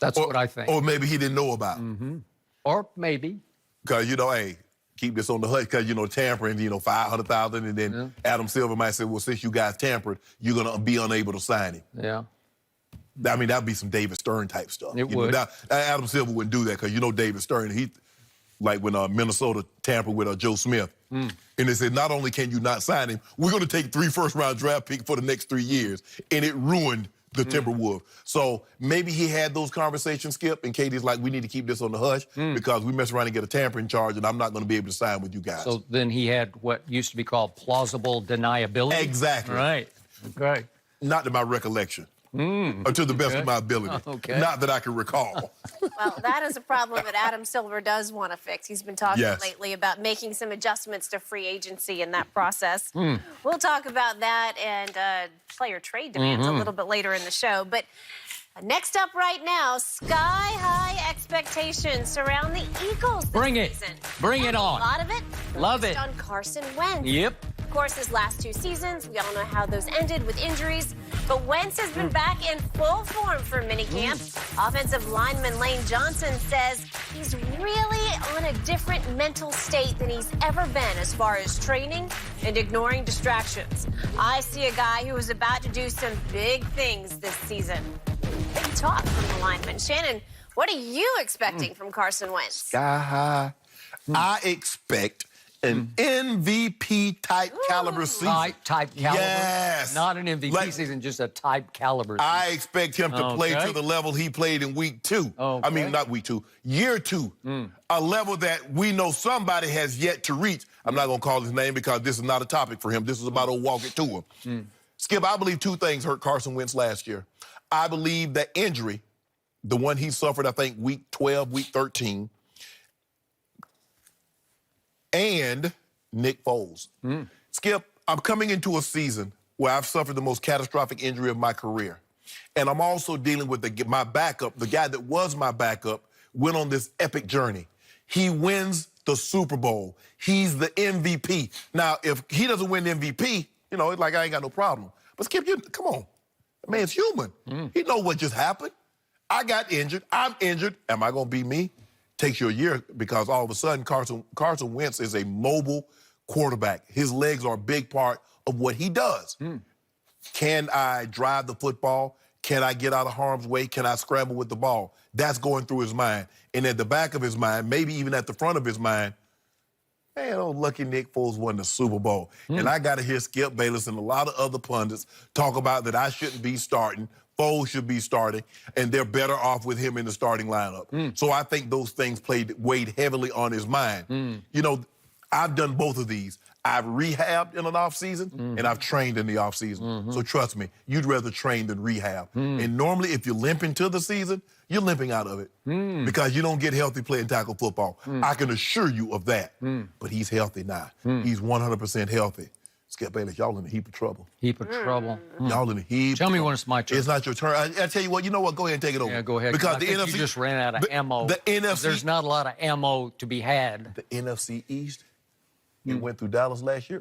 That's what I think. Or maybe he didn't know about it. Mm-hmm. Or maybe. Because, hey, keep this on the hush because, tampering, $500,000. And then Adam Silver might say, well, since you guys tampered, you're going to be unable to sign him. Yeah. I mean, that would be some David Stern type stuff. It would. Now, Adam Silver wouldn't do that because, David Stern, like when Minnesota tampered with Joe Smith. And they said, not only can you not sign him, we're going to take 3 first-round draft picks for the next 3 years. And it ruined the Timberwolves. So maybe he had those conversations, Skip, and Katie's like, we need to keep this on the hush because we mess around and get a tampering charge, and I'm not going to be able to sign with you guys. So then he had what used to be called plausible deniability? Exactly. Right. Okay. Not to my recollection. Or to the best of my ability. Okay. Not that I can recall. Well, that is a problem that Adam Silver does want to fix. He's been talking lately about making some adjustments to free agency in that process. We'll talk about that and player trade demands a little bit later in the show. But next up right now, sky-high expectations surround the Eagles this Bring it. season. Bring it on. A lot of it Love it. on Carson Wentz. Yep. Of course, his last 2 seasons, we all know how those ended with injuries. But Wentz has been back in full form for minicamp. Offensive lineman Lane Johnson says he's really on a different mental state than he's ever been as far as training and ignoring distractions. I see a guy who is about to do some big things this season. Big talk from the lineman. Shannon, what are you expecting from Carson Wentz? Sky high. I expect an MVP-type caliber season. Type caliber? Yes. Not an MVP season, just a type caliber season. I expect him to play to the level he played in week 2. I mean, not week 2, year 2. A level that we know somebody has yet to reach. I'm not going to call his name because this is not a topic for him. This is about to walk it to him. Skip, I believe 2 things hurt Carson Wentz last year. I believe that injury, the one he suffered, I think, week 12, week 13, and Nick Foles. Skip, I'm coming into a season where I've suffered the most catastrophic injury of my career. And I'm also dealing with my backup, the guy that was my backup, went on this epic journey. He wins the Super Bowl. He's the MVP. Now, if he doesn't win the MVP, it's like I ain't got no problem. But Skip, come on. The man's human. He know what just happened. I got injured. I'm injured. Am I going to be me? Takes you a year because all of a sudden Carson Wentz is a mobile quarterback. His legs are a big part of what he does. Can I drive the football? Can I get out of harm's way? Can I scramble with the ball? That's going through his mind. And at the back of his mind, maybe even at the front of his mind, man, oh, lucky Nick Foles won the Super Bowl. And I got to hear Skip Bayless and a lot of other pundits talk about that I shouldn't be starting. Foles should be starting, and they're better off with him in the starting lineup. So I think those things weighed heavily on his mind. I've done both of these. I've rehabbed in an offseason, and I've trained in the offseason. So trust me, you'd rather train than rehab. And normally, if you limp into the season, you're limping out of it because you don't get healthy playing tackle football. I can assure you of that. But he's healthy now. He's 100% healthy. Skip Bayless, y'all in a heap of trouble. Heap of trouble. Y'all in a heap. Tell me when it's my turn. It's not your turn. I tell you what, you know what? Go ahead and take it over. Yeah, go ahead. Because I think you just ran out of ammo. The NFC. There's not a lot of ammo to be had. The NFC East, it went through Dallas last year.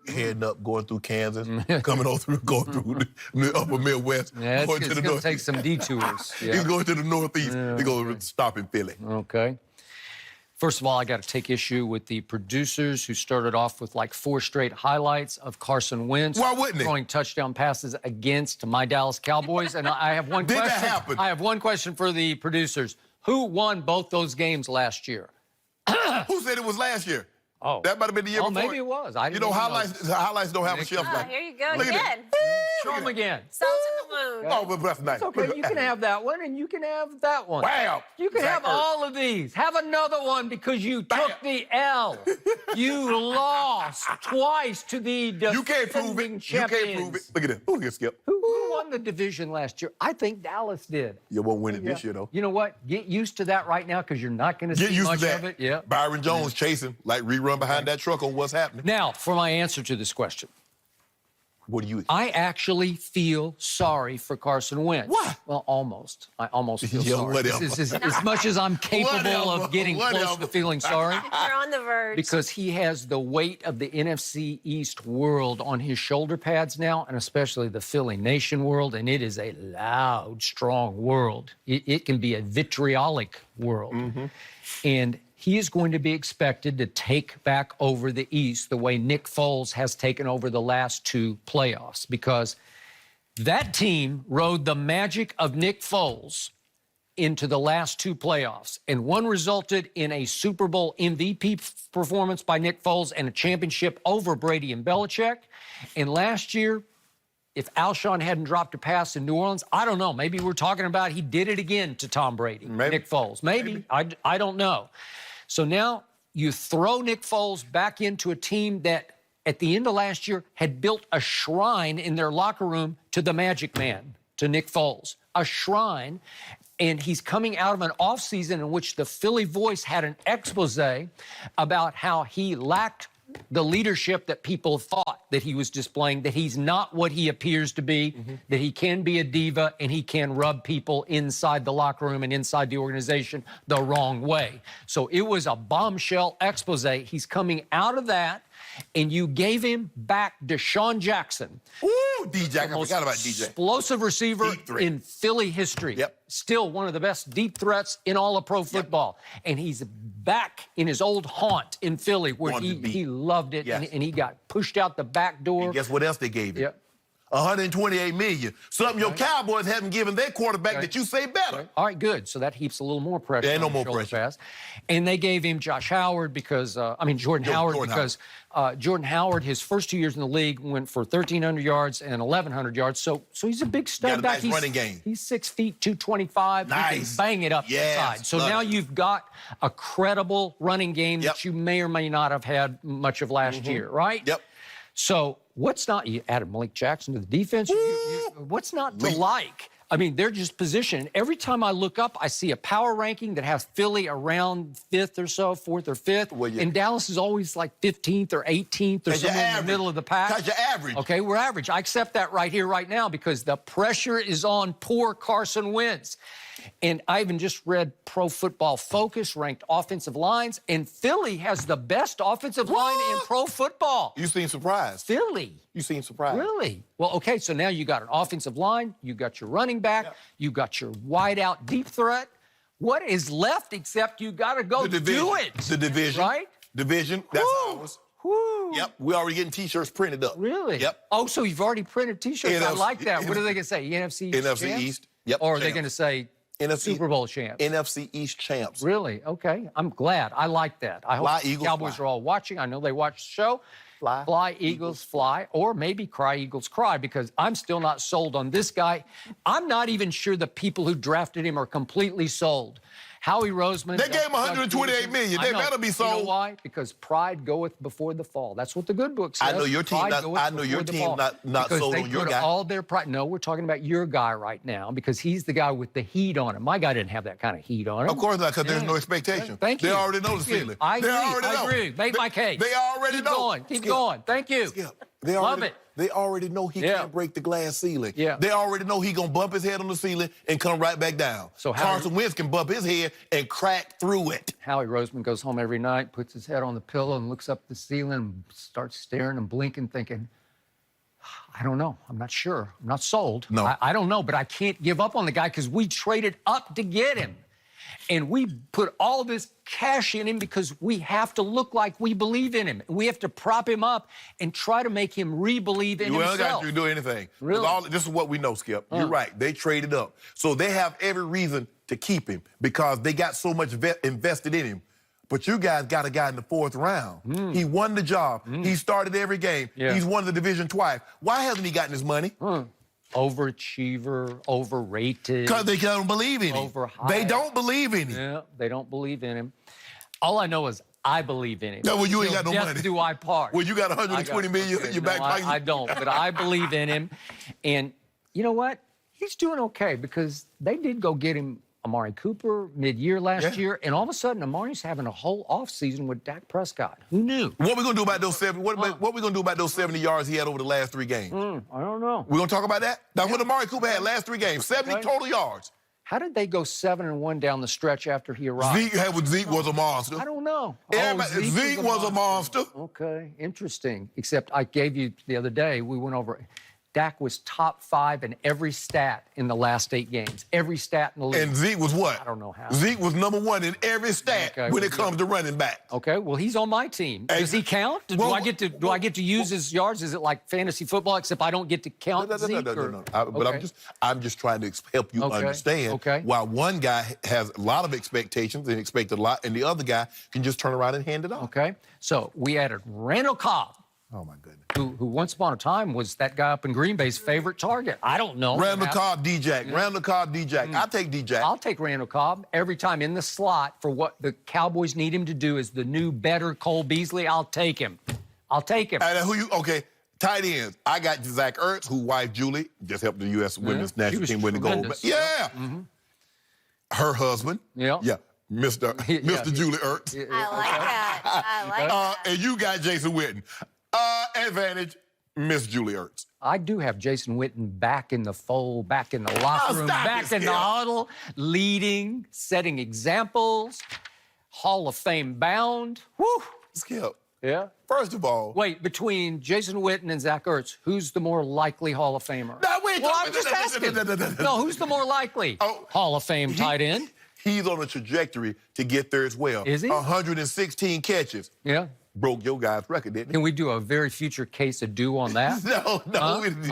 Heading up, going through Kansas, going through the upper Midwest, Yeah, going it's to the going north. to take some detours. He's going to the Northeast. He's going to stop in Philly. Okay. First of all, I got to take issue with the producers who started off with like 4 straight highlights of Carson Wentz Why wouldn't he? throwing touchdown passes against my Dallas Cowboys. And I have one Did question. that happen? I have one question for the producers. Who won both those games last year? Who said it was last year? Oh, That might have been the year before. maybe it was. I didn't even know. Highlights don't have a shelf Oh, life. here you go Look at again. Show them again. Salt in the wound. Oh, but that's nice. Okay, you can have that one, and you can have that one. Wow. You can have all of these. Have another one because you took the L. You lost twice to the defending You can't prove it. champions. You can't prove it. Look at this. Look at Skip. Who won the division last year? I think Dallas did. You won't win it this year, though. You know what? Get used to that right now because you're not going to Get see used much to that. of it. Yeah. Byron Jones chasing, like rerun behind that truck on what's happening. Now, for my answer to this question. What do you? I actually feel sorry for Carson Wentz. Why? Well, almost. I almost feel Yeah, sorry. whatever. As much as I'm capable of getting close to feeling sorry. You're on the verge. Because he has the weight of the NFC East world on his shoulder pads now, and especially the Philly Nation world, and it is a loud, strong world. It can be a vitriolic world. And he is going to be expected to take back over the East the way Nick Foles has taken over the last 2 playoffs, because that team rode the magic of Nick Foles into the last 2 playoffs, and one resulted in a Super Bowl MVP performance by Nick Foles and a championship over Brady and Belichick. And last year, if Alshon hadn't dropped a pass in New Orleans, I don't know. Maybe we're talking about he did it again to Tom Brady, Nick Foles. Maybe. I don't know. So now you throw Nick Foles back into a team that at the end of last year had built a shrine in their locker room to the Magic Man, to Nick Foles, a shrine. And he's coming out of an offseason in which the Philly Voice had an expose about how he lacked the leadership that people thought that he was displaying, that he's not what he appears to be, that he can be a diva and he can rub people inside the locker room and inside the organization the wrong way. So it was a bombshell expose. He's coming out of that, and you gave him back Deshaun Jackson. Ooh, DJ. I forgot about DJ. Explosive receiver in Philly history. Yep. Still one of the best deep threats in all of pro football. And he's back in his old haunt in Philly where he loved it, and he got pushed out the back door. And guess what else they gave him? Yep. $128 million. Something your Cowboys haven't given their quarterback that you say better. All right, good. So that heaps a little more pressure. Yeah, on no the more shoulder pressure. pads. And they gave him Josh Howard because, Jordan Howard, because Jordan Howard, his first 2 years in the league, went for 1,300 yards and 1,100 yards. So he's a big stud back. Nice running game. He's 6 feet, 225. Nice. He can bang it up inside. So now you've got a credible running game that you may or may not have had much of last year, right? Yep. So what's not, you added Malik Jackson to the defense, what's not to like? I mean, they're just positioned. Every time I look up, I see a power ranking that has Philly around 5th or so, 4th or 5th. Well, and Dallas is always like 15th or 18th or somewhere in the middle of the pack. Because you're average. Okay, we're average. I accept that right here, right now, because the pressure is on poor Carson Wentz. And I even just read Pro Football Focus ranked offensive lines, and Philly has the best offensive line in pro football. You seem surprised. Philly. You seem surprised. Really? Well, okay, so now you got an offensive line, you got your running back, you got your wide-out deep threat. What is left except you got to go do it? The division. Right? Division. That's ours. Woo. Yep. We're already getting T-shirts printed up. Really? Yep. Oh, so you've already printed T-shirts. I NFC like that. What are they going to say? NFC East NFC champs? East. Yep. Or are they champs. going to say NFC, Super Bowl champs? NFC East champs. Really? Okay. I'm glad. I like that. I hope Fly, the Eagles, Cowboys fly. are all watching. I know they watch the show. Fly. Fly, Eagles, fly. Or maybe cry, Eagles, cry, because I'm still not sold on this guy. I'm not even sure the people who drafted him are completely sold. Howie Roseman. They gave him $128 million. They better be sold. You know why? Because pride goeth before the fall. That's what the good book says. I know your team Pride not- goeth I know your before the team fall. not Because sold they on your put guy. all their pride. No, we're talking about your guy right now because he's the guy with the heat on him. My guy didn't have that kind of heat on him. Of course not, because there's no expectation. Thank you. They already know the Thank you. ceiling. I agree. They already know. I agree. Make my case. They already Keep know. going. Keep Skip. going. Thank you. Skip. They Love already, it. They already know he can't break the glass ceiling. Yeah. They already know he gonna bump his head on the ceiling and come right back down. So Carson Wentz can bump his head and crack through it. Howie Roseman goes home every night, puts his head on the pillow and looks up the ceiling and starts staring and blinking, thinking, I don't know. I'm not sure. I'm not sold. No. I don't know, but I can't give up on the guy because we traded up to get him. And we put all this cash in him because we have to look like we believe in him. We have to prop him up and try to make him re-believe in You ain't himself. got to do anything. Really? This is what we know, Skip. You're right. They traded up. So they have every reason to keep him because they got so much invested in him. But you guys got a guy in the 4th round. He won the job. He started every game. Yeah. He's won the division twice. Why hasn't he gotten his money? Overachiever, overrated. Because they don't believe in him. Overhyped. They don't believe in him. Yeah, they don't believe in him. All I know is I believe in him. No, well, you ain't Till got no death money. do I part. Well, you got $120 million in your back pocket. I don't, but I believe in him. And you know what? He's doing okay because they did go get him Amari Cooper mid-year last year, and all of a sudden, Amari's having a whole offseason with Dak Prescott. Who knew? What we gonna do about those 70? What we gonna do about those 70 yards he had over the last 3 games? I don't know. We gonna talk about that? That's what Amari Cooper had last 3 games. 70 total yards. How did they go 7-1 down the stretch after he arrived? Zeke was a monster. I don't know. Zeke was a monster. Okay, interesting. Except I gave you the other day, we went over. Dak was top 5 in every stat in the last 8 games. Every stat in the league. And Zeke was what? I don't know how. Zeke was number 1 in every stat when it comes to running back. Okay, well, he's on my team. Does he count? Do I get to use his yards? Is it like fantasy football, except I don't get to count Zeke? No. But I'm just trying to help you understand why one guy has a lot of expectations and expected a lot, and the other guy can just turn around and hand it off. Okay, so we added Randall Cobb. Oh, my goodness. Who once upon a time was that guy up in Green Bay's favorite target. I don't know. Randall Cobb, D-Jack. Yeah. Randall Cobb, D-Jack. I'll take D-Jack. I'll take Randall Cobb every time in the slot for what the Cowboys need him to do as the new, better Cole Beasley. I'll take him. I'll take him. And tight ends. I got Zach Ertz, whose wife, Julie, just helped the U.S. women's national team win the gold. Yeah. Her husband. Yeah. Mr. Julie Ertz. I like that. I like that. And you got Jason Witten. Advantage, Miss Julie Ertz. I do have Jason Witten back in the fold, back in the locker room, back in the huddle, leading, setting examples, Hall of Fame bound. Woo! Skip. Yeah? First of all... Wait, between Jason Witten and Zach Ertz, who's the more likely Hall of Famer? No, wait. Well, I'm just asking. No, who's the more likely? Hall of Fame tight end? He's on a trajectory to get there as well. Is he? 116 catches. Yeah. Broke your guy's record, didn't he? Can we do a very future case of do on that? No.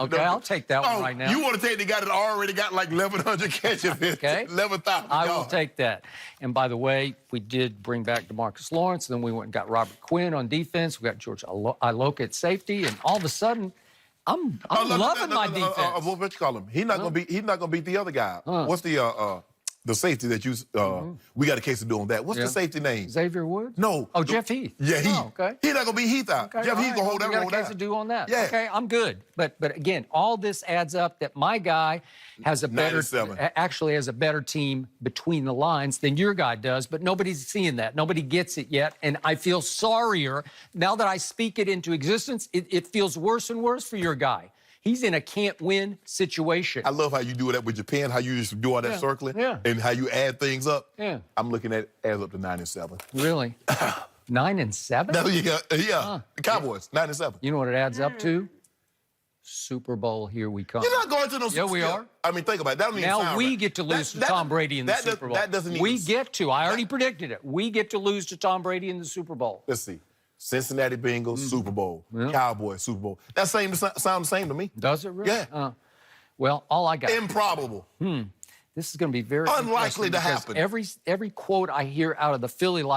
Okay, I'll take that one right now. You want to take the guy that already got like 1,100 catches? Okay. 11,000 I will take that. And by the way, we did bring back DeMarcus Lawrence. Then we went and got Robert Quinn on defense. We got George Iloka at safety. And all of a sudden, I'm loving my defense. What you call him? He's not gonna beat the other guy. What's the safety that you we got a case to do on that. What's the safety name? Xavier Woods? No. Oh, Jeff Heath. Yeah, Heath. Oh, okay. He's not gonna beat Heath out. Okay, Jeff Heath gonna hold that roll down. We got a case to do on that. Yeah. Okay, I'm good. But again, all this adds up that my guy has a better, actually has a better team between the lines than your guy does, but nobody's seeing that. Nobody gets it yet, and I feel sorrier. Now that I speak it into existence, it feels worse and worse for your guy. He's in a can't-win situation. I love how you do that with your pen, how you just do all that circling, and how you add things up. Yeah. I'm looking at it adds up to 9-7. Really? 9-7? No, yeah. The Cowboys, 9-7. You know what it adds up to? Super Bowl, here we come. You're not going to no Super Bowl. Yeah, we are. I mean, think about it. That don't even now sound we right. get to lose to Tom Brady in the Super Bowl. That doesn't even... We get to. I already predicted it. We get to lose to Tom Brady in the Super Bowl. Let's see. Cincinnati Bengals, Super Bowl. Cowboys, Super Bowl. That sounds the same to me. Does it really? Yeah. Well, all I got. Improbable. This is going to be very unlikely to happen. Every quote I hear out of the Philly locker